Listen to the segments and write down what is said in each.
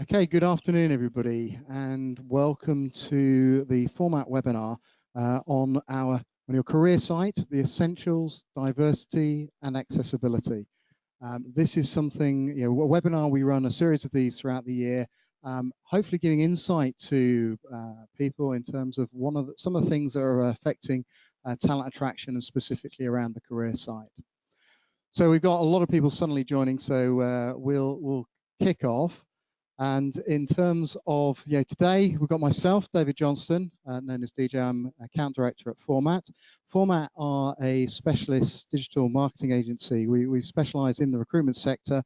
Okay, good afternoon, everybody, and welcome to the format webinar on your career site, the essentials, diversity, and accessibility. This is something, a webinar. We run a series of these throughout the year, hopefully giving insight to people in terms of some of the things that are affecting talent attraction and specifically around the career site. So we've got a lot of people suddenly joining, so we'll kick off. And in terms of, today we've got myself, David Johnston, known as DJ. I'm account director at Format. Format are a specialist digital marketing agency. We specialize in the recruitment sector,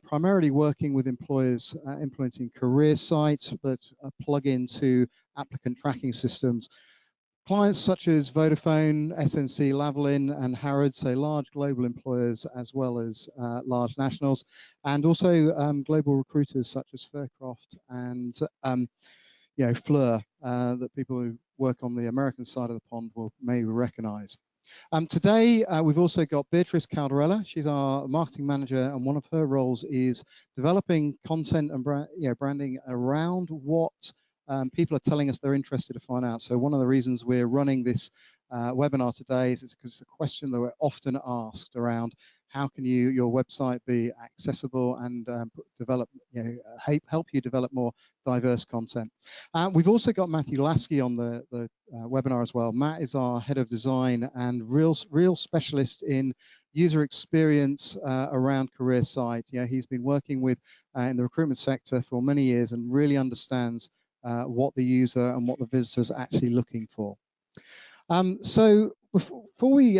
primarily working with employers implementing career sites that plug into applicant tracking systems. Clients such as Vodafone, SNC, Lavalin, and Harrods, so large global employers as well as large nationals, and also global recruiters such as Faircroft and Fleur, that people who work on the American side of the pond may recognize. Today, we've also got Beatrice Calderella. She's our marketing manager, and one of her roles is developing content and branding around what people are telling us they're interested to find out. So one of the reasons we're running this webinar today is because it's a question that we're often asked around how can your website be accessible and help you develop more diverse content. We've also got Matthew Lasky on the webinar as well. Matt is our head of design and real specialist in user experience around career site. He's been working with in the recruitment sector for many years and really understands what the user and what the visitor is actually looking for. So before we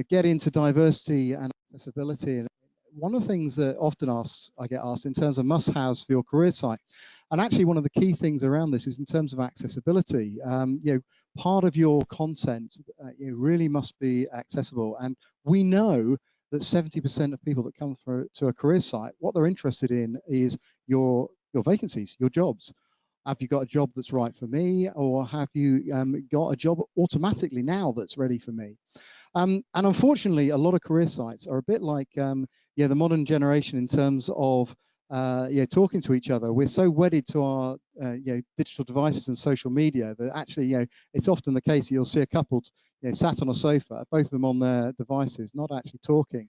get into diversity and accessibility, one of the things that often I get asked in terms of must-haves for your career site, and actually one of the key things around this is in terms of accessibility. Part of your content really must be accessible, and we know that 70% of people that come to a career site, what they're interested in is your vacancies, your jobs. Have you got a job that's right for me, or have you got a job automatically now that's ready for me? And unfortunately, a lot of career sites are a bit like the modern generation in terms of talking to each other. We're so wedded to our digital devices and social media that actually it's often the case that you'll see a couple sat on a sofa, both of them on their devices, not actually talking.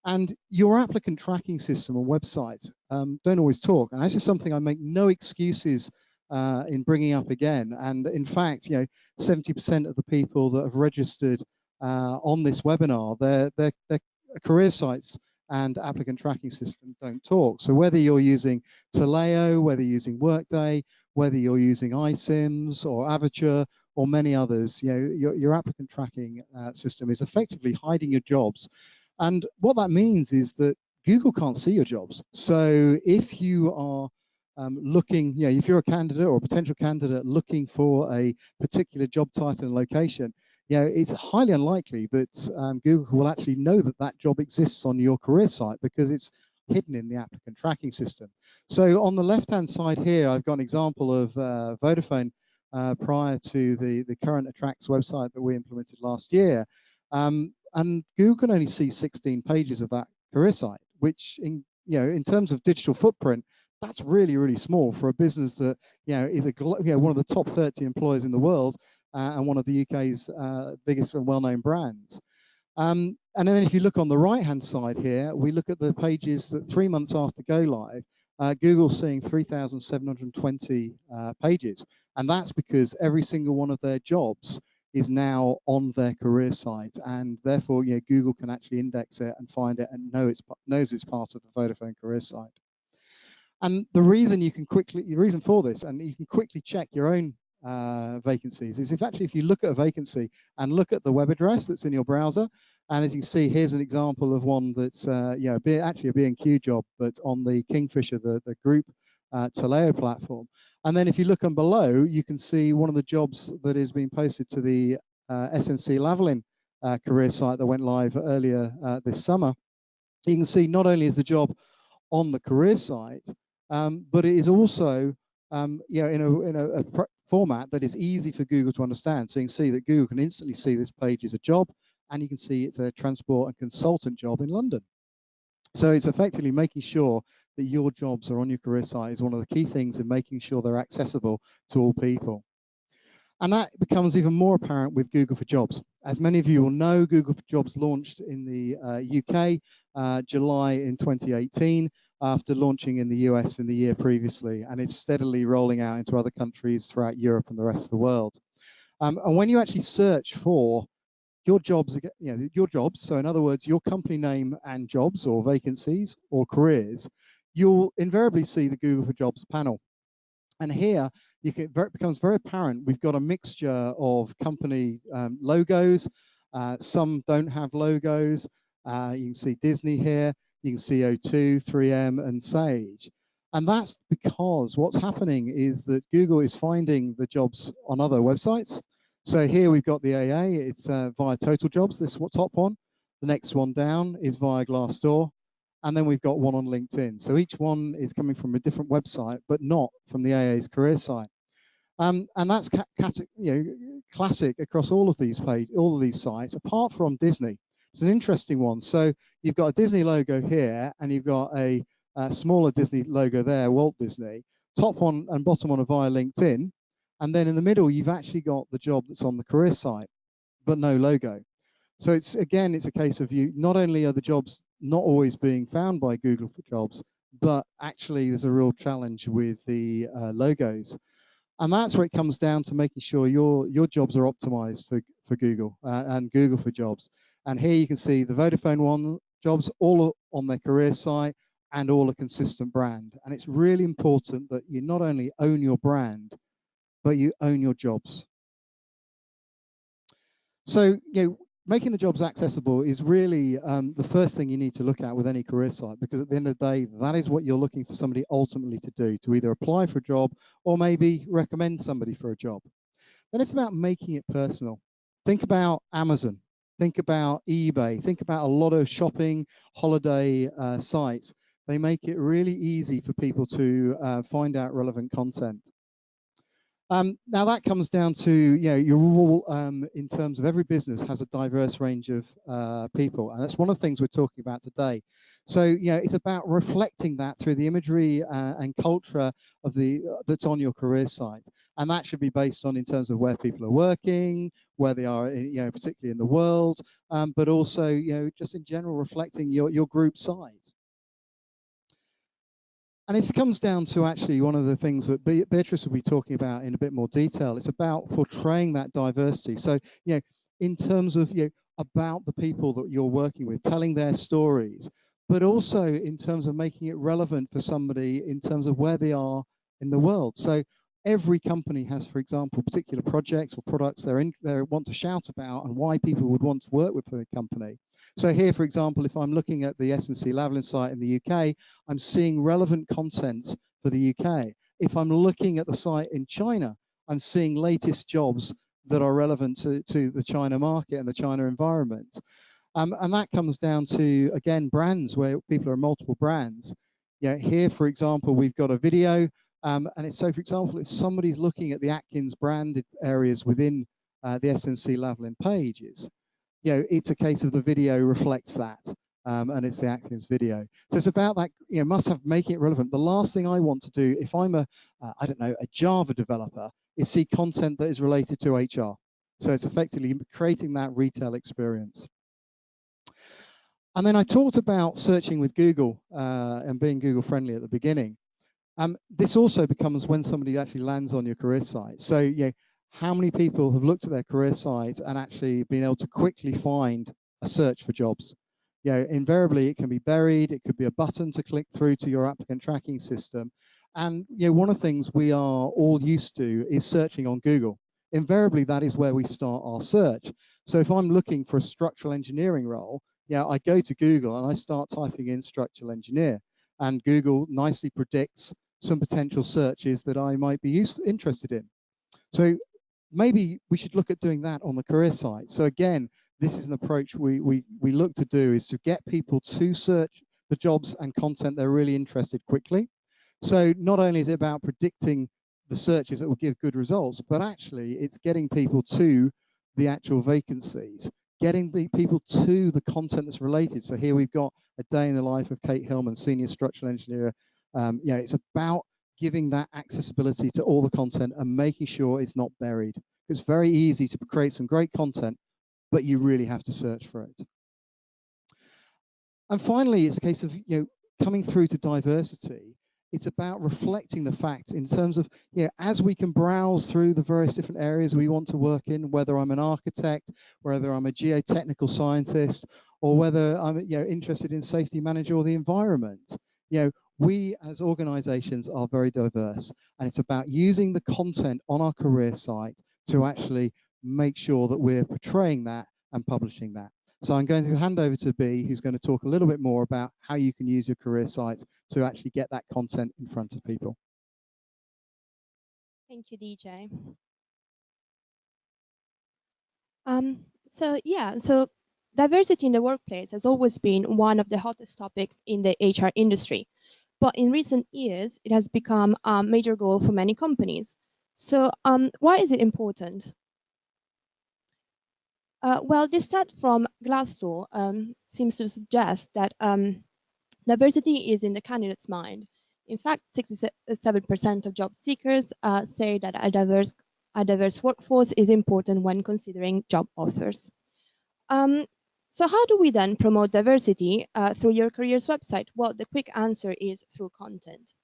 And your applicant tracking system and website don't always talk. And this is something I make no excuses in bringing up again. And in fact, 70% of the people that have registered on this webinar, their career sites and applicant tracking system don't talk. So whether you're using Taleo, whether you're using Workday, whether you're using iSIMS or Avature or many others, your applicant tracking system is effectively hiding your jobs. And what that means is that Google can't see your jobs. So if you are looking, if you're a candidate or a potential candidate looking for a particular job title and location, it's highly unlikely that Google will actually know that that job exists on your career site because it's hidden in the applicant tracking system. So on the left-hand side here, I've got an example of Vodafone prior to the current Attracts website that we implemented last year. And Google can only see 16 pages of that career site, which in terms of digital footprint, that's really, really small for a business that is one of the top 30 employers in the world and one of the UK's biggest and well-known brands. And then if you look on the right-hand side here, we look at the pages that 3 months after go live, Google's seeing 3,720 pages, and that's because every single one of their jobs is now on their career site, and therefore Google can actually index it and find it and knows it's part of the Vodafone career site. And the reason for this, and you can quickly check your own vacancies, is if you look at a vacancy and look at the web address that's in your browser, and as you can see, here's an example of one that's actually a B&Q job, but on the Kingfisher, the group Taleo platform. And then if you look on below, you can see one of the jobs that is being posted to the SNC Lavalin career site that went live earlier this summer. You can see not only is the job on the career site, but it is also in a format that is easy for Google to understand. So you can see that Google can instantly see this page is a job, and you can see it's a transport and consultant job in London. So it's effectively making sure that your jobs are on your career site is one of the key things in making sure they're accessible to all people. And that becomes even more apparent with Google for Jobs. As many of you will know, Google for Jobs launched in the UK July in 2018 after launching in the US in the year previously, and it's steadily rolling out into other countries throughout Europe and the rest of the world. And when you actually search for your jobs, your jobs, so in other words, your company name and jobs or vacancies or careers, you'll invariably see the Google for Jobs panel. And here, it becomes very apparent we've got a mixture of company logos. Some don't have logos. You can see Disney here. You can see O2, 3M, and Sage. And that's because what's happening is that Google is finding the jobs on other websites. So here we've got the AA. It's via Total Jobs, this top one. The next one down is via Glassdoor. And then we've got one on LinkedIn. So each one is coming from a different website, but not from the AA's career site. And that's classic across all of these sites, apart from Disney. It's an interesting one. So you've got a Disney logo here, and you've got a smaller Disney logo there, Walt Disney. Top one and bottom one are via LinkedIn. And then in the middle, you've actually got the job that's on the career site, but no logo. So it's a case of not only are the jobs not always being found by Google for Jobs, but actually there's a real challenge with the logos. And that's where it comes down to making sure your jobs are optimized for Google and Google for Jobs. And here you can see the Vodafone one jobs all on their career site and all a consistent brand. And it's really important that you not only own your brand, but you own your jobs. So, making the jobs accessible is really the first thing you need to look at with any career site, because at the end of the day, that is what you're looking for somebody ultimately to do, to either apply for a job or maybe recommend somebody for a job. Then it's about making it personal. Think about Amazon, think about eBay, think about a lot of shopping, holiday sites. They make it really easy for people to find out relevant content. Now that comes down to, your rule in terms of every business has a diverse range of people, and that's one of the things we're talking about today. So, it's about reflecting that through the imagery and culture of that's on your career site, and that should be based on in terms of where people are working, where they are, particularly in the world, but also, just in general reflecting your group size. And it comes down to actually one of the things that Beatrice will be talking about in a bit more detail. It's about portraying that diversity. So, in terms of, about the people that you're working with, telling their stories, but also in terms of making it relevant for somebody in terms of where they are in the world. So every company has, for example, particular projects or products they want to shout about and why people would want to work with the company. So here, for example, if I'm looking at the SNC-Lavalin site in the UK, I'm seeing relevant content for the UK. If I'm looking at the site in China, I'm seeing latest jobs that are relevant to the China market and the China environment. And that comes down to, again, brands where people are multiple brands. Here, for example, we've got a video. And it's so, for example, if somebody's looking at the Atkins branded areas within the SNC-Lavalin pages, it's a case of the video reflects that, and it's the Atkins video. So it's about that, making it relevant. The last thing I want to do, if I'm a Java developer, is see content that is related to HR. So it's effectively creating that retail experience. And then I talked about searching with Google and being Google friendly at the beginning. This also becomes when somebody actually lands on your career site. So, how many people have looked at their career site and actually been able to quickly find a search for jobs? Invariably, it can be buried. It could be a button to click through to your applicant tracking system. And, one of the things we are all used to is searching on Google. Invariably, that is where we start our search. So if I'm looking for a structural engineering role, I go to Google and I start typing in structural engineer. And Google nicely predicts some potential searches that I might be interested in. So maybe we should look at doing that on the career site. So again, this is an approach we look to do, is to get people to search the jobs and content they're really interested quickly. So not only is it about predicting the searches that will give good results, but actually it's getting people to the actual vacancies, getting the people to the content that's related. So here we've got a day in the life of Kate Hillman, Senior Structural Engineer It's about giving that accessibility to all the content and making sure it's not buried. It's very easy to create some great content, but you really have to search for it. And finally, it's a case of coming through to diversity. It's about reflecting the fact in terms of as we can browse through the various different areas we want to work in, whether I'm an architect, whether I'm a geotechnical scientist, or whether I'm interested in safety manager or the environment. We as organizations are very diverse, and it's about using the content on our career site to actually make sure that we're portraying that and publishing that. So I'm going to hand over to B, who's going to talk a little bit more about how you can use your career sites to actually get that content in front of people. Thank you, DJ. So diversity in the workplace has always been one of the hottest topics in the HR industry. But in recent years, it has become a major goal for many companies. So why is it important? Well, this stat from Glassdoor seems to suggest that diversity is in the candidate's mind. In fact, 67% of job seekers say that a diverse workforce is important when considering job offers. So how do we then promote diversity through your careers website? Well, the quick answer is through content.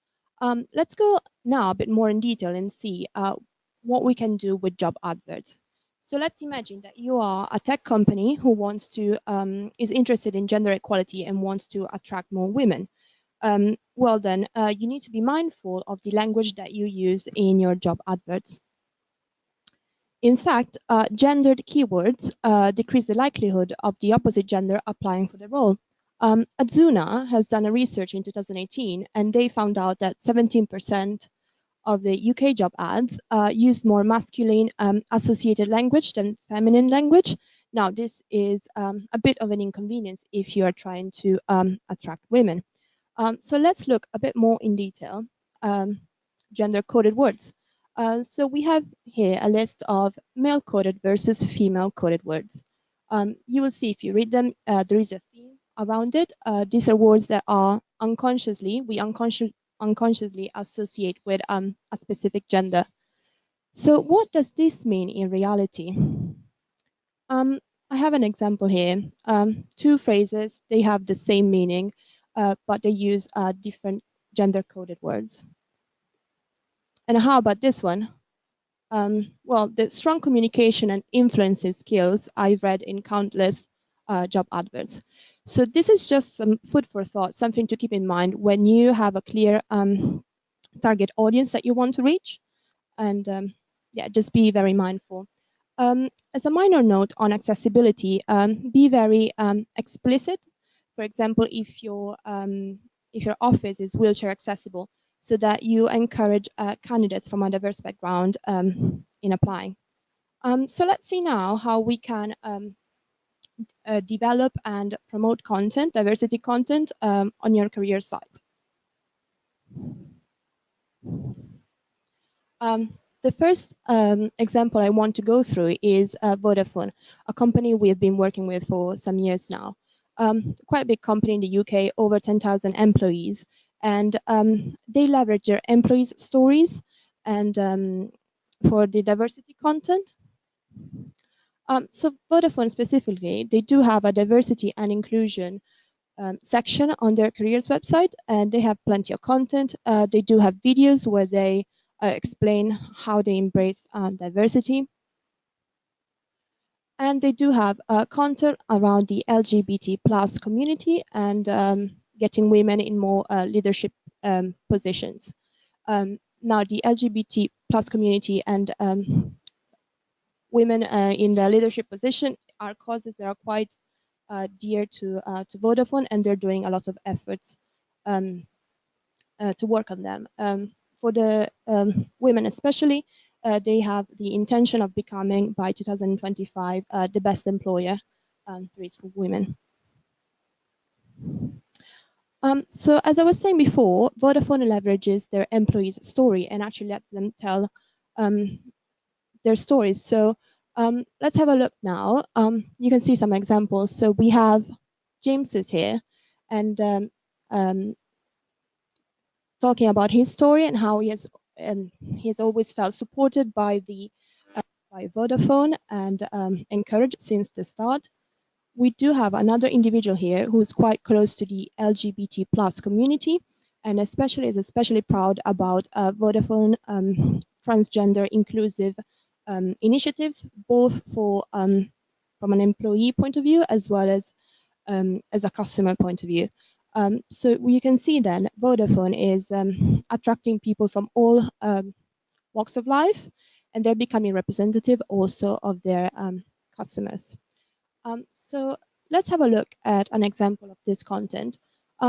Let's go now a bit more in detail and see what we can do with job adverts. So let's imagine that you are a tech company who wants to is interested in gender equality and wants to attract more women. Well, then you need to be mindful of the language that you use in your job adverts. In fact, gendered keywords decrease the likelihood of the opposite gender applying for the role. Adzuna has done a research in 2018, and they found out that 17% of the UK job ads used more masculine associated language than feminine language. Now, this is a bit of an inconvenience if you are trying to attract women. So let's look a bit more in detail. Gender-coded words. So we have here a list of male-coded versus female-coded words. You will see if you read them, there is a theme around it. These are words that are we unconsciously associate with a specific gender. So what does this mean in reality? I have an example here. Two phrases, they have the same meaning, but they use different gender-coded words. And how about this one? Well, the strong communication and influencing skills I've read in countless job adverts. So this is just some food for thought, something to keep in mind when you have a clear target audience that you want to reach. And yeah, just be very mindful. As a minor note on accessibility, be very explicit. For example, if your office is wheelchair accessible, so that you encourage candidates from a diverse background in applying. So let's see now how we can develop and promote content, diversity content on your career site. The first example I want to go through is Vodafone, a company we have been working with for some years now. Quite a big company in the UK, over 10,000 employees, and they leverage their employees' stories and for the diversity content. So Vodafone specifically, they do have a diversity and inclusion section on their careers website, and they have plenty of content. They do have videos where they explain how they embrace diversity. And they do have content around the LGBT plus community and getting women in more leadership positions. Now, the LGBT plus community and women in the leadership position are causes that are quite dear to Vodafone, and they're doing a lot of efforts to work on them. For the women especially, they have the intention of becoming, by 2025, the best employer there is for women. So as I was saying before, Vodafone leverages their employees' story and actually lets them tell their stories. So let's have a look now. You can see some examples. So we have James's here, and talking about his story and how he's always felt supported by by Vodafone and encouraged since the start. We do have another individual here who's quite close to the LGBT plus community, and is especially proud about Vodafone transgender inclusive initiatives, both for from an employee point of view as a customer point of view. So you can see then Vodafone is attracting people from all walks of life, and they're becoming representative also of their customers. So let's have a look at an example of this content.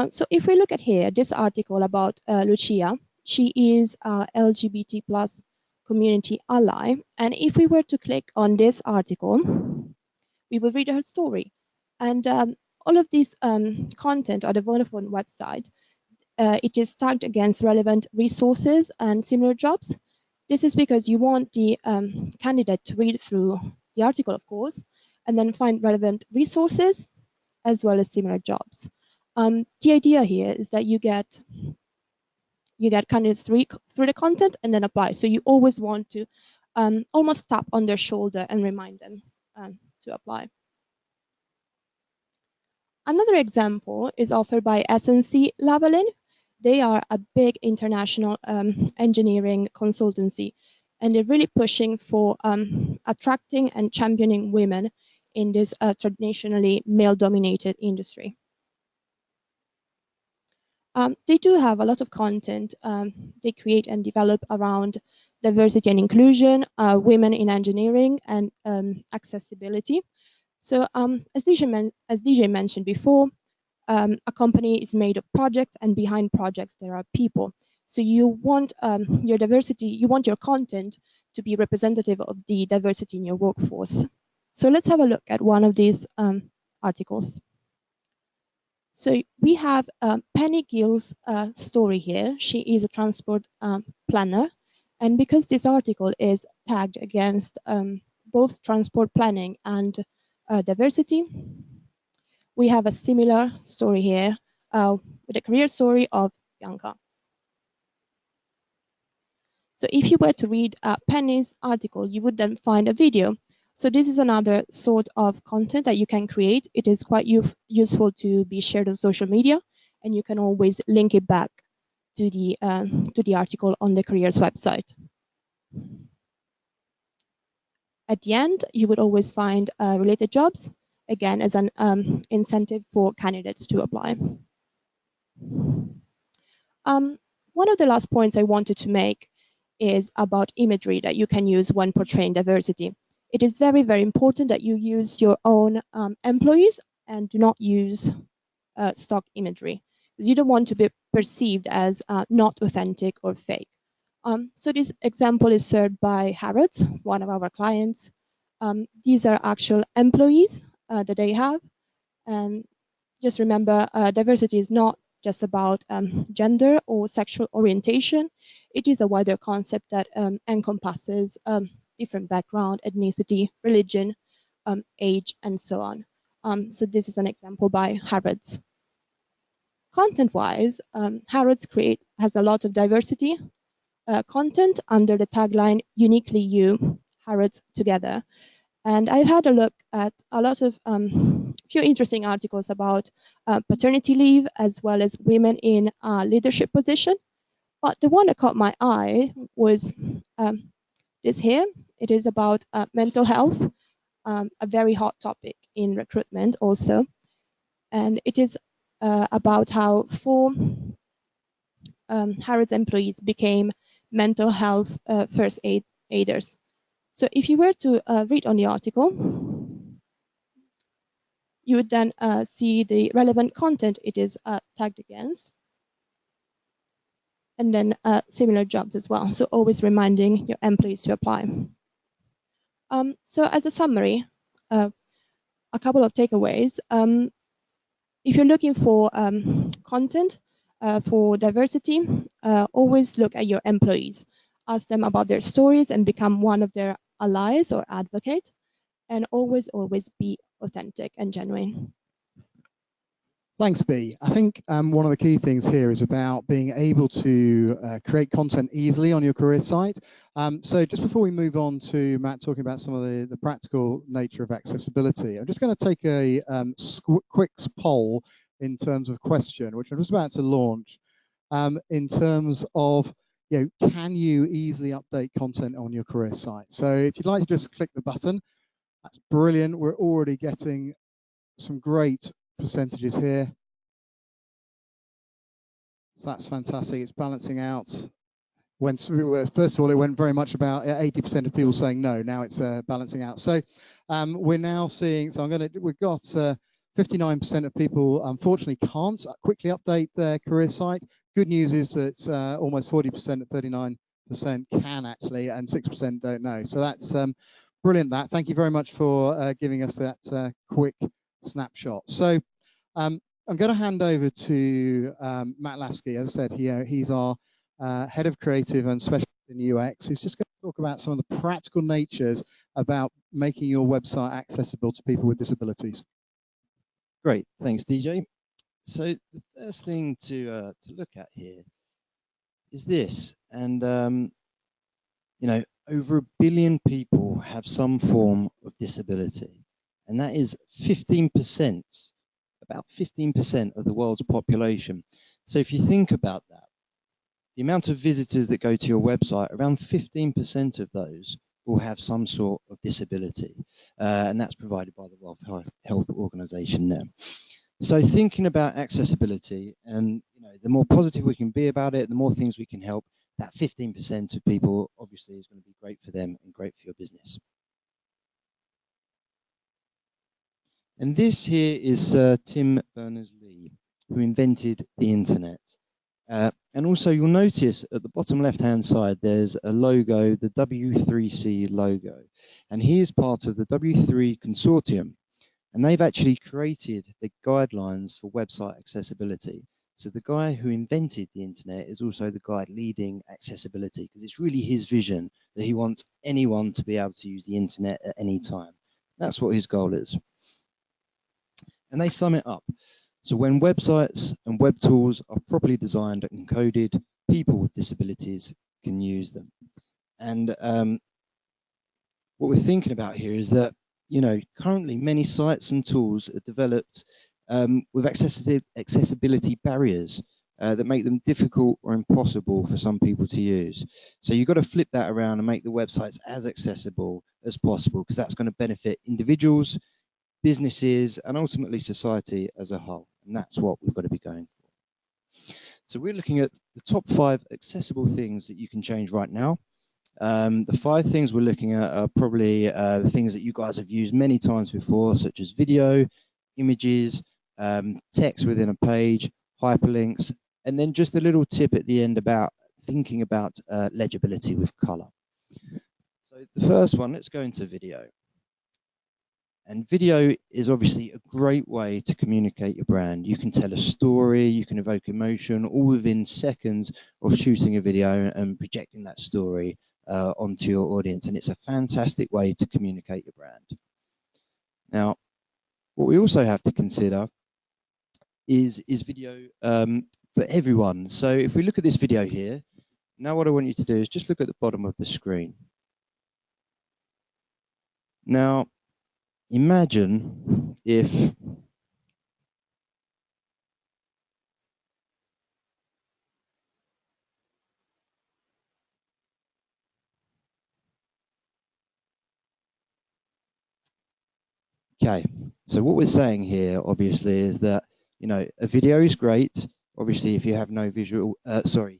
So if we look at here, this article about Lucia, she is a LGBT plus community ally. And if we were to click on this article, we will read her story. And all of this content on the Vodafone website, it is tagged against relevant resources and similar jobs. This is because you want the candidate to read through the article, of course, and then find relevant resources as well as similar jobs. The idea here is that you get candidates to read through the content and then apply. So you always want to almost tap on their shoulder and remind them to apply. Another example is offered by SNC Lavalin. They are a big international engineering consultancy, and they're really pushing for attracting and championing women in this traditionally male-dominated industry. They do have a lot of content they create and develop around diversity and inclusion, women in engineering, and accessibility. So as DJ mentioned before, a company is made of projects, and behind projects there are people. So you want your diversity, you want your content to be representative of the diversity in your workforce. So let's have a look at one of these articles. So we have Penny Gill's story here. She is a transport planner. And because this article is tagged against both transport planning and diversity, we have a similar story here with a career story of Bianca. So if you were to read Penny's article, you would then find a video. So this is another sort of content that you can create. It is quite useful to be shared on social media, and you can always link it back to the article on the careers website. At the end, you would always find related jobs, again, as an incentive for candidates to apply. One of the last points I wanted to make is about imagery that you can use when portraying diversity. It is very, very important that you use your own employees and do not use stock imagery, because you don't want to be perceived as not authentic or fake. So this example is served by Harrods, one of our clients. These are actual employees that they have. And just remember, diversity is not just about gender or sexual orientation. It is a wider concept that encompasses different background, ethnicity, religion, age, and so on. So this is an example by Harrods. Content-wise, Harrods has a lot of diversity content under the tagline "Uniquely You, Harrods Together." And I've had a look at a lot of few interesting articles about paternity leave as well as women in leadership position. But the one that caught my eye was this here. It is about mental health, a very hot topic in recruitment also. And it is about how 4 Harrods employees became mental health first aiders. So if you were to read on the article, you would then see the relevant content it is tagged against, and then similar jobs as well. So always reminding your employees to apply. So as a summary, a couple of takeaways. If you're looking for content for diversity, always look at your employees. Ask them about their stories and become one of their allies or advocate. And always be authentic and genuine. Thanks, B. I think one of the key things here is about being able to create content easily on your career site. So just before we move on to Matt talking about some of the practical nature of accessibility, I'm just going to take a quick poll in terms of question, which I'm just about to launch, in terms of, can you easily update content on your career site? So if you'd like to just click the button, that's brilliant. We're already getting some great percentages here. So that's fantastic. It's balancing out. When first of all, it went very much about 80% of people saying no. Now it's balancing out. So we're now seeing. So we've got 59% of people unfortunately can't quickly update their career site. Good news is that almost 40% at 39% can actually, and 6% don't know. So that's brilliant. Thank you very much for giving us that quick snapshot. So I'm going to hand over to Matt Lasky. As I said, he's our head of creative and specialist in UX. He's just going to talk about some of the practical natures about making your website accessible to people with disabilities. Great, thanks, DJ. So the first thing to look at here is this, and over 1 billion people have some form of disability, and that is 15%. About 15% of the world's population. So if you think about that, the amount of visitors that go to your website, around 15% of those will have some sort of disability, and that's provided by the World Health Organization now. So thinking about accessibility, and the more positive we can be about it, the more things we can help, that 15% of people obviously is going to be great for them and great for your business. And this here is Tim Berners-Lee, who invented the internet. And also you'll notice at the bottom left-hand side, there's a logo, the W3C logo. And he is part of the W3 consortium. And they've actually created the guidelines for website accessibility. So the guy who invented the internet is also the guy leading accessibility, because it's really his vision that he wants anyone to be able to use the internet at any time. That's what his goal is. And they sum it up. So when websites and web tools are properly designed and coded, people with disabilities can use them. And what we're thinking about here is that, currently many sites and tools are developed with accessibility barriers that make them difficult or impossible for some people to use. So you've got to flip that around and make the websites as accessible as possible, because that's going to benefit individuals, businesses, and ultimately society as a whole. And that's what we've got to be going for. So we're looking at the top 5 accessible things that you can change right now. The 5 things we're looking at are probably the things that you guys have used many times before, such as video, images, text within a page, hyperlinks, and then just a little tip at the end about thinking about legibility with color. So the first one, let's go into video. And video is obviously a great way to communicate your brand. You can tell a story, you can evoke emotion, all within seconds of shooting a video and projecting that story onto your audience. And it's a fantastic way to communicate your brand. Now, what we also have to consider is video for everyone. So if we look at this video here, now what I want you to do is just look at the bottom of the screen. Now, imagine if okay, so what we're saying here obviously is that a video is great obviously if you have no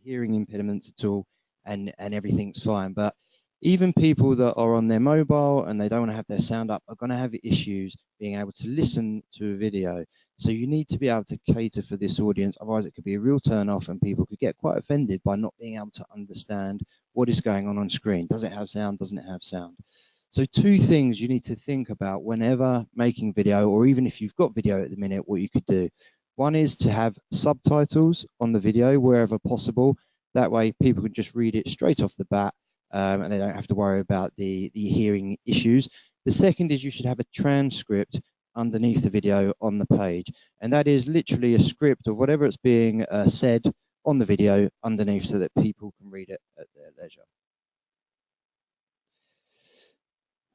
hearing impediments at all and everything's fine, but even people that are on their mobile and they don't want to have their sound up are going to have issues being able to listen to a video. So you need to be able to cater for this audience, otherwise it could be a real turn off and people could get quite offended by not being able to understand what is going on screen. Does it have sound? Doesn't it have sound? So 2 things you need to think about whenever making video, or even if you've got video at the minute, what you could do. One is to have subtitles on the video wherever possible. That way people can just read it straight off the bat and they don't have to worry about the hearing issues. The second is you should have a transcript underneath the video on the page. And that is literally a script of whatever it's being said on the video underneath so that people can read it at their leisure.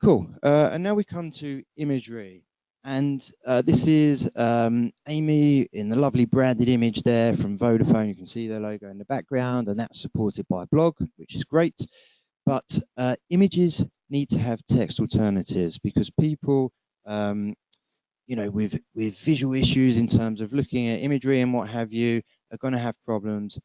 Cool. And now we come to imagery. And this is Amy in the lovely branded image there from Vodafone. You can see their logo in the background, and that's supported by a blog, which is great. But images need to have text alternatives because people, you know, with visual issues in terms of looking at imagery and what have you, are going to have problems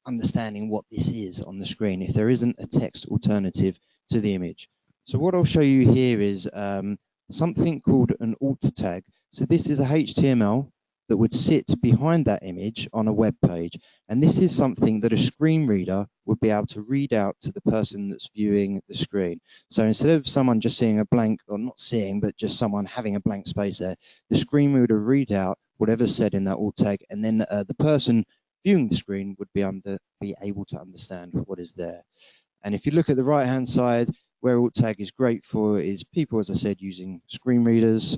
understanding what this is on the screen if there isn't a text alternative to the image. So what I'll show you here is something called an alt tag. So this is a HTML that would sit behind that image on a web page. And this is something that a screen reader would be able to read out to the person that's viewing the screen. So instead of someone just seeing a blank, or not seeing, but just someone having a blank space there, the screen reader would read out whatever's said in that alt tag, and then the person viewing the screen would be able to understand what is there. And if you look at the right-hand side, where alt tag is great for is people, as I said, using screen readers.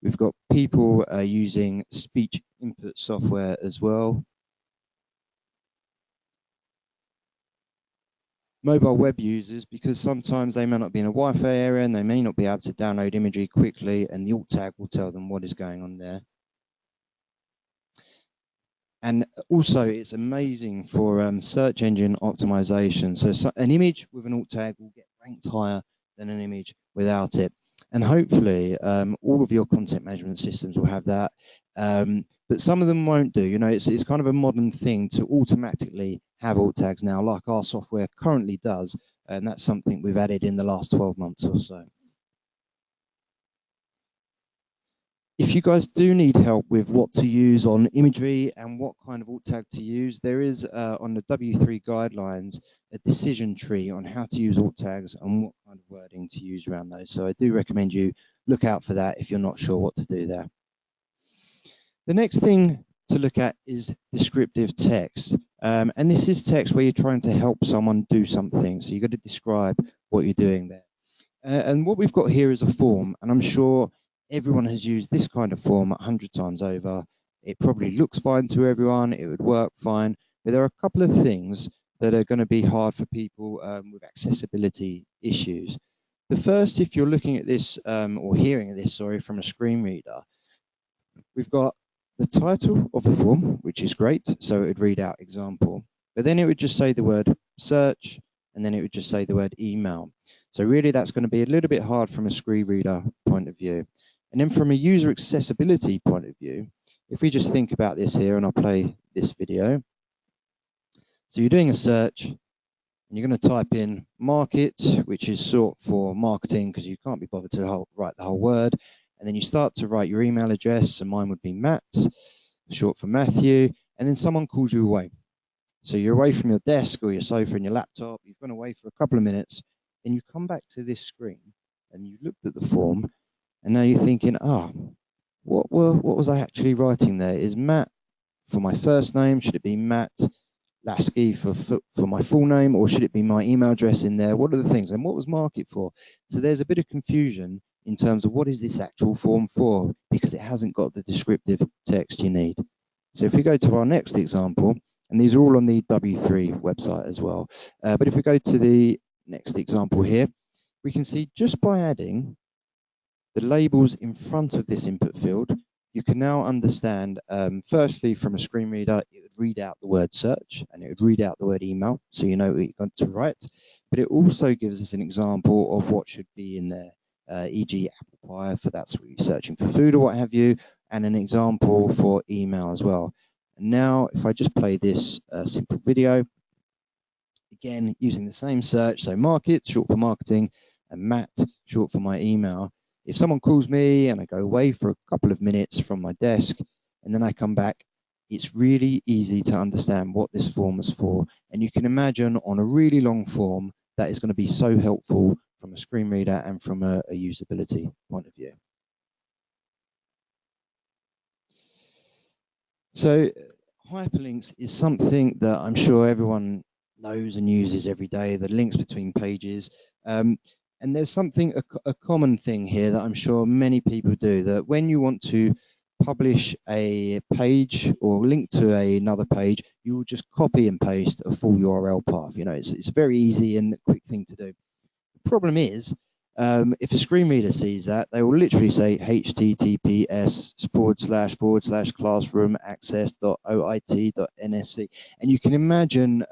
We've got people using speech input software as well. Mobile web users, because sometimes they may not be in a Wi-Fi area and they may not be able to download imagery quickly, and the alt tag will tell them what is going on there. And also, it's amazing for search engine optimization. So an image with an alt tag will get ranked higher than an image without it. And hopefully, all of your content management systems will have that. But some of them won't do. You know, it's kind of a modern thing to automatically have alt tags now, like our software currently does. And that's something we've added in the last 12 months or so. If you guys do need help with what to use on imagery and what kind of alt tag to use, there is on the W3 guidelines a decision tree on how to use alt tags and what kind of wording to use around those. So I do recommend you look out for that if you're not sure what to do there. The next thing to look at is descriptive text. And this is text where you're trying to help someone do something. So you've got to describe what you're doing there. And what we've got here is a form, and I'm sure everyone has used this kind of form 100 times over. It probably looks fine to everyone, it would work fine, but there are a couple of things that are going to be hard for people with accessibility issues. The first, if you're looking at this or hearing this, sorry, from a screen reader, we've got the title of the form, which is great, so it would read out example, but then it would just say the word search, and then it would just say the word email. So really that's going to be a little bit hard from a screen reader point of view. And then from a user accessibility point of view, if we just think about this here, and I'll play this video. So you're doing a search, and you're going to type in market, which is short for marketing, because you can't be bothered to write the whole word. And then you start to write your email address, and mine would be Matt, short for Matthew, and then someone calls you away. So you're away from your desk or your sofa and your laptop, you've gone away for a couple of minutes, and you come back to this screen, and you looked at the form, and now you're thinking, what was I actually writing there? Is Matt for my first name? Should it be Matt Lasky for my full name, or should it be my email address in there? What are the things? And what was market for? So there's a bit of confusion in terms of what is this actual form for, because it hasn't got the descriptive text you need. So if we go to our next example, and these are all on the W3 website as well, but if we go to the next example here, we can see just by adding the labels in front of this input field, you can now understand, firstly, from a screen reader, it would read out the word search and it would read out the word email, so you know what you're going to write. But it also gives us an example of what should be in there, e.g. apple pie, for that's what you're searching for food or what have you, and an example for email as well. And now, if I just play this simple video, again, using the same search, so market, short for marketing, and Matt, short for my email. If someone calls me and I go away for a couple of minutes from my desk and then I come back, it's really easy to understand what this form is for. And you can imagine on a really long form, that is going to be so helpful from a screen reader and from a usability point of view. So hyperlinks is something that I'm sure everyone knows and uses every day, the links between pages. And there's something, a common thing here that I'm sure many people do, that when you want to publish a page or link to another page, you will just copy and paste a full URL path. You know, it's a very easy and quick thing to do. The problem is, if a screen reader sees that, they will literally say https://classroomaccess.oit.nsc. And you can imagine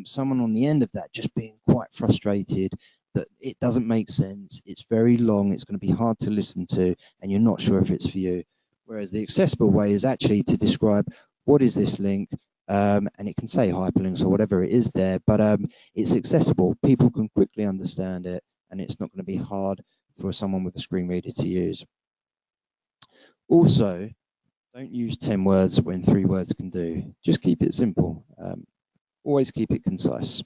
someone on the end of that just being quite frustrated that it doesn't make sense, it's very long, it's going to be hard to listen to, and you're not sure if it's for you. Whereas the accessible way is actually to describe what is this link, and it can say hyperlinks or whatever it is there, but it's accessible. People can quickly understand it, and it's not going to be hard for someone with a screen reader to use. Also, don't use 10 words when 3 words can do. Just keep it simple. Always keep it concise.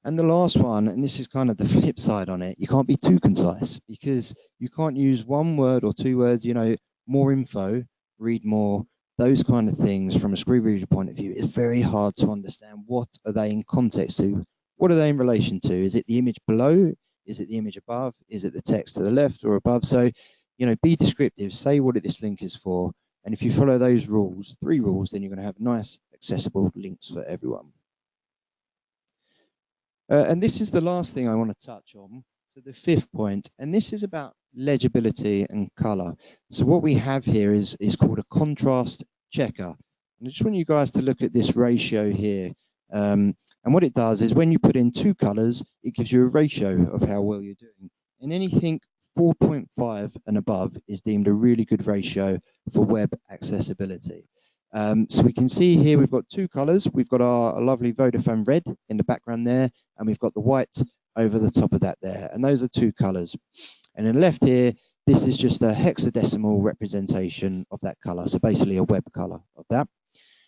And the last one, and this is kind of the flip side on it, you can't be too concise, because you can't use 1 word or 2 words, you know, more info, read more, those kind of things from a screen reader point of view. It's very hard to understand what are they in context to, what are they in relation to? Is it the image below? Is it the image above? Is it the text to the left or above? So, you know, be descriptive, say what this link is for, and if you follow those rules, 3 rules, then you're going to have nice, accessible links for everyone. And this is the last thing I want to touch on. So the 5th point, and this is about legibility and color. So what we have here is called a contrast checker. And I just want you guys to look at this ratio here. And what it does is when you put in 2 colors, it gives you a ratio of how well you're doing. And anything 4.5 and above is deemed a really good ratio for web accessibility. So we can see here we've got 2 colors. We've got our lovely Vodafone red in the background there, and we've got the white over the top of that there. And those are 2 colors. And then left here, this is just a hexadecimal representation of that color. So basically a web color of that.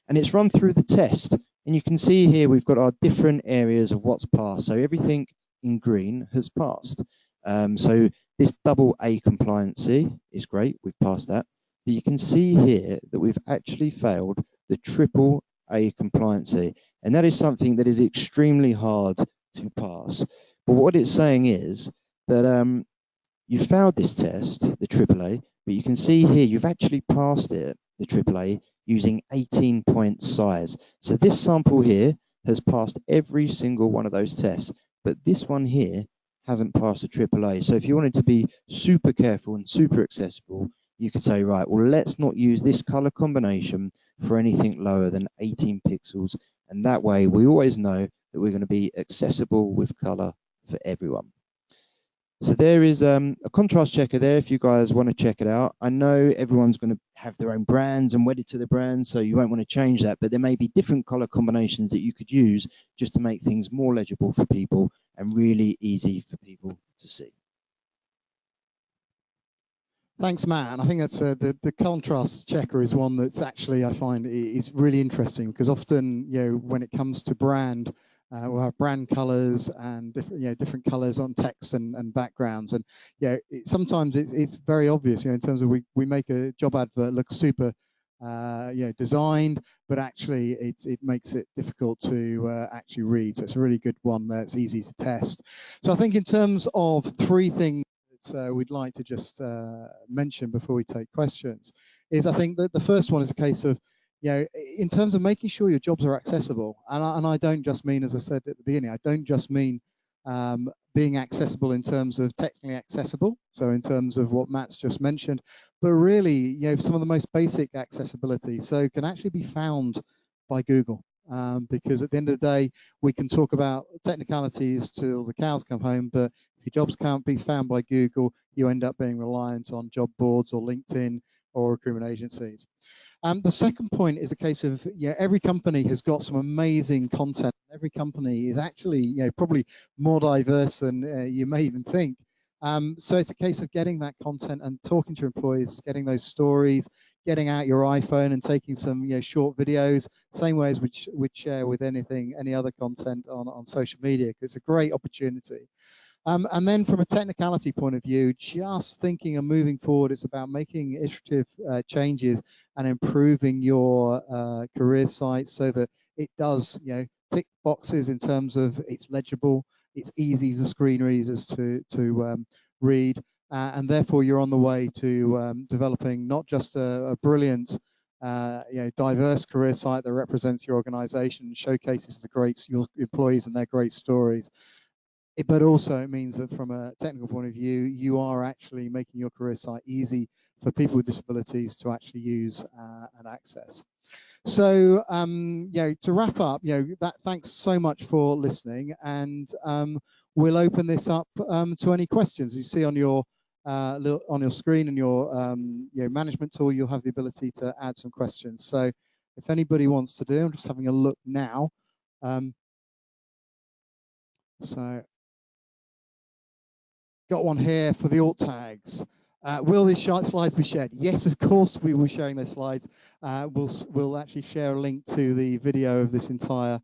And it's run through the test. And you can see here we've got our different areas of what's passed. So everything in green has passed. So this double A compliancy is great. We've passed that. But you can see here that we've actually failed the triple A compliancy. And that is something that is extremely hard to pass. But what it's saying is that you failed this test, the AAA, but you can see here you've actually passed it, the AAA, using 18 point size. So this sample here has passed every single one of those tests, but this one here hasn't passed the AAA. So if you wanted to be super careful and super accessible, you could say, right, well, let's not use this color combination for anything lower than 18 pixels. And that way we always know that we're going to be accessible with color for everyone. So there is a contrast checker there if you guys want to check it out. I know everyone's going to have their own brands and wedded to their brands, so you won't want to change that, but there may be different color combinations that you could use just to make things more legible for people and really easy for people to see. Thanks, Matt. And I think that's the contrast checker is one that's actually, I find, is really interesting, because often, you know, when it comes to brand, we'll have brand colors and different colors on text and backgrounds. And sometimes it's very obvious, in terms of we make a job advert look super designed, but actually it makes it difficult to actually read. So it's a really good one that's easy to test. So I think in terms of 3 things we'd like to just mention before we take questions is, I think that the first one is a case of, in terms of making sure your jobs are accessible. And I don't just mean, as I said at the beginning, I don't just mean being accessible in terms of technically accessible, so in terms of what Matt's just mentioned, but really, some of the most basic accessibility, so can actually be found by Google. Because at the end of the day, we can talk about technicalities till the cows come home, but if your jobs can't be found by Google, you end up being reliant on job boards or LinkedIn or recruitment agencies. The second point is a case of, every company has got some amazing content. Every company is actually, probably more diverse than you may even think. So it's a case of getting that content and talking to your employees, getting those stories, getting out your iPhone and taking some short videos, same way as we'd share with any other content on social media, because it's a great opportunity. And then from a technicality point of view, just thinking and moving forward, it's about making iterative changes and improving your career site so that it does tick boxes in terms of it's legible, it's easy for screen readers to read, and therefore you're on the way to developing not just a brilliant diverse career site that represents your organization and showcases your employees and their great stories. But also it means that from a technical point of view, you are actually making your career site easy for people with disabilities to actually use and access. So, to wrap up, thanks so much for listening, and we'll open this up to any questions you see on your screen and your management tool. You'll have the ability to add some questions. So, if anybody wants to do, I'm just having a look now. So, got one here for the alt tags. Will these slides be shared? Yes, of course we will be sharing those slides. We'll actually share a link to the video of this entire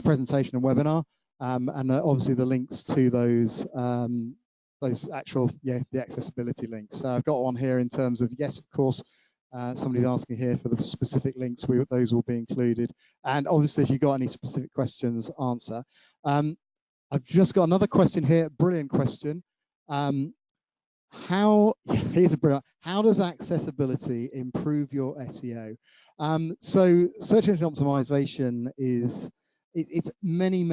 presentation and webinar, and obviously the links to those actual the accessibility links. So I've got one here in terms of, yes, of course. Somebody's asking here for the specific links. Those will be included, and obviously if you've got any specific questions, answer. I've just got another question here, brilliant question. Here's a brilliant, how does accessibility improve your SEO? So search engine optimization it's many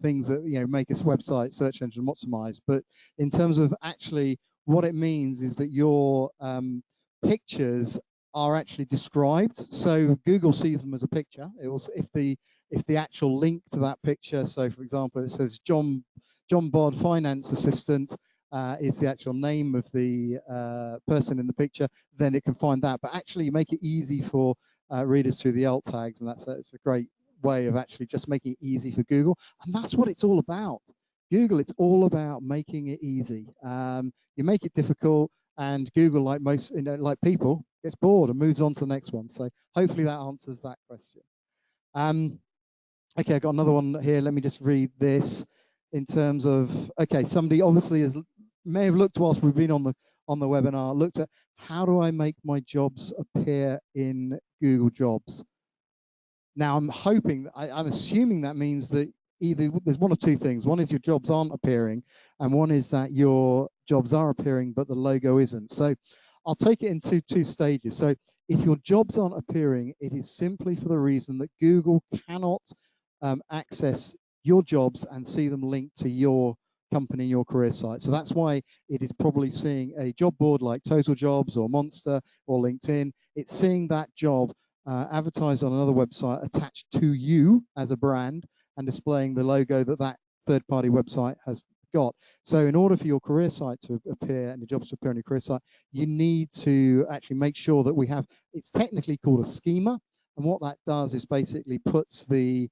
things that make this website search engine optimized, but in terms of actually what it means is that your pictures are actually described. So Google sees them as a picture. It will, if the actual link to that picture, so for example it says John Bod Finance Assistant is the actual name of the person in the picture, then it can find that. But actually you make it easy for readers through the alt tags, and it's a great way of actually just making it easy for Google, and that's what it's all about. Google, it's all about making it easy. You make it difficult, and Google, like most, like people, gets bored and moves on to the next one. So hopefully that answers that question. Okay, I've got another one here. Let me just read this in terms of, okay, somebody obviously may have looked whilst we've been on the webinar, looked at how do I make my jobs appear in Google Jobs. Now I'm assuming that means that either there's one of two things. One is your jobs aren't appearing, and one is that your jobs are appearing but the logo isn't. So I'll take it in two stages. So if your jobs aren't appearing, it is simply for the reason that Google cannot access your jobs and see them linked to your company, your career site. So that's why it is probably seeing a job board like Total Jobs or Monster or LinkedIn. It's seeing that job advertised on another website attached to you as a brand and displaying the logo that third-party website has got. So in order for your career site to appear and the jobs to appear on your career site, you need to actually make sure that we have, it's technically called a schema, and what that does is basically puts the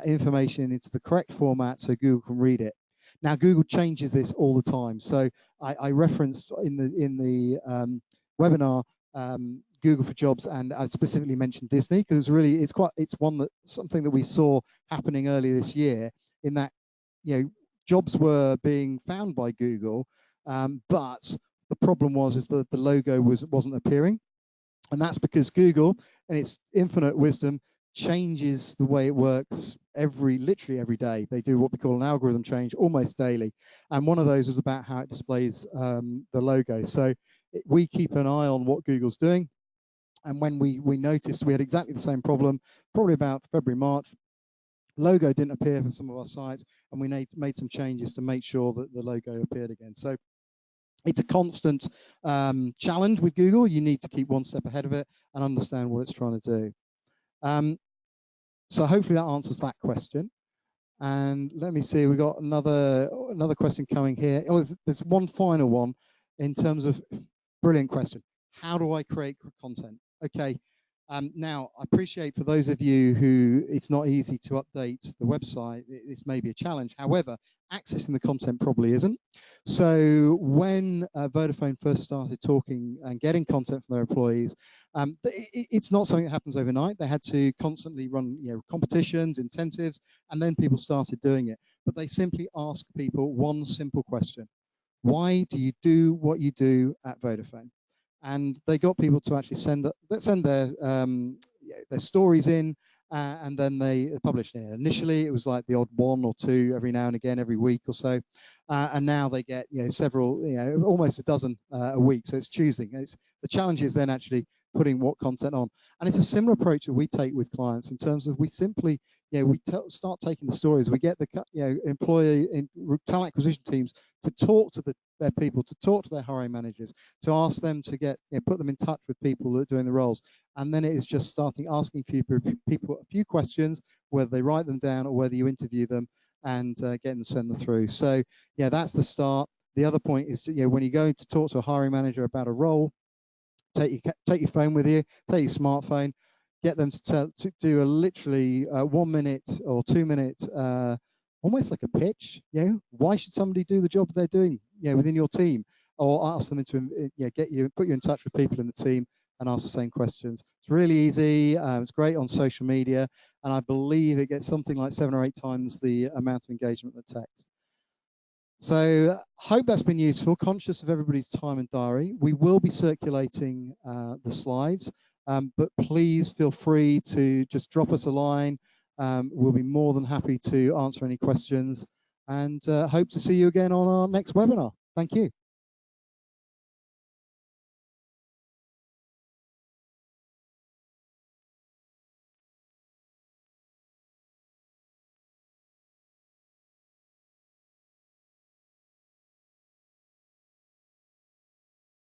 information into the correct format so Google can read it. Now Google changes this all the time. So I referenced in the webinar Google for Jobs, and I specifically mentioned Disney because it's something that we saw happening earlier this year, in that jobs were being found by Google, but the problem is that the logo wasn't appearing, and that's because Google, in its infinite wisdom, changes the way it works literally every day. They do what we call an algorithm change almost daily, and one of those was about how it displays the logo. So we keep an eye on what Google's doing. And when we noticed we had exactly the same problem, probably about February, March, logo didn't appear for some of our sites, and we made some changes to make sure that the logo appeared again. So it's a constant challenge with Google. You need to keep one step ahead of it and understand what it's trying to do. So hopefully that answers that question. And let me see, we got another question coming here. Oh, there's one final one in terms of, brilliant question. How do I create content? Okay, now I appreciate for those of you who it's not easy to update the website, this may be a challenge. However, accessing the content probably isn't. So when Vodafone first started talking and getting content from their employees, it's not something that happens overnight. They had to constantly run competitions, incentives, and then people started doing it. But they simply ask people one simple question: why do you do what you do at Vodafone? And they got people to actually send their stories in, and then they publish it. Initially, it was like the odd 1 or 2 every now and again, every week or so, and now they get several, almost a dozen a week. So it's choosing. The challenge is then actually putting what content on, and it's a similar approach that we take with clients in terms of we simply, start taking the stories. We get the employee talent acquisition teams to talk to their people, to talk to their hiring managers, to ask them to put them in touch with people that are doing the roles. And then it is just starting asking people a few questions, whether they write them down or whether you interview them, and get them to send them through. So yeah, that's the start. The other point is, when you go to talk to a hiring manager about a role, take your phone with you, take your smartphone, get them to do a literally 1 minute or 2 minute, almost like a pitch. Why should somebody do the job they're doing, within your team, or ask them to put you in touch with people in the team and ask the same questions. It's really easy. It's great on social media, and I believe it gets something like 7 or 8 times the amount of engagement that text. So hope that's been useful, conscious of everybody's time and diary. We will be circulating the slides, but please feel free to just drop us a line. We'll be more than happy to answer any questions, and hope to see you again on our next webinar. Thank you.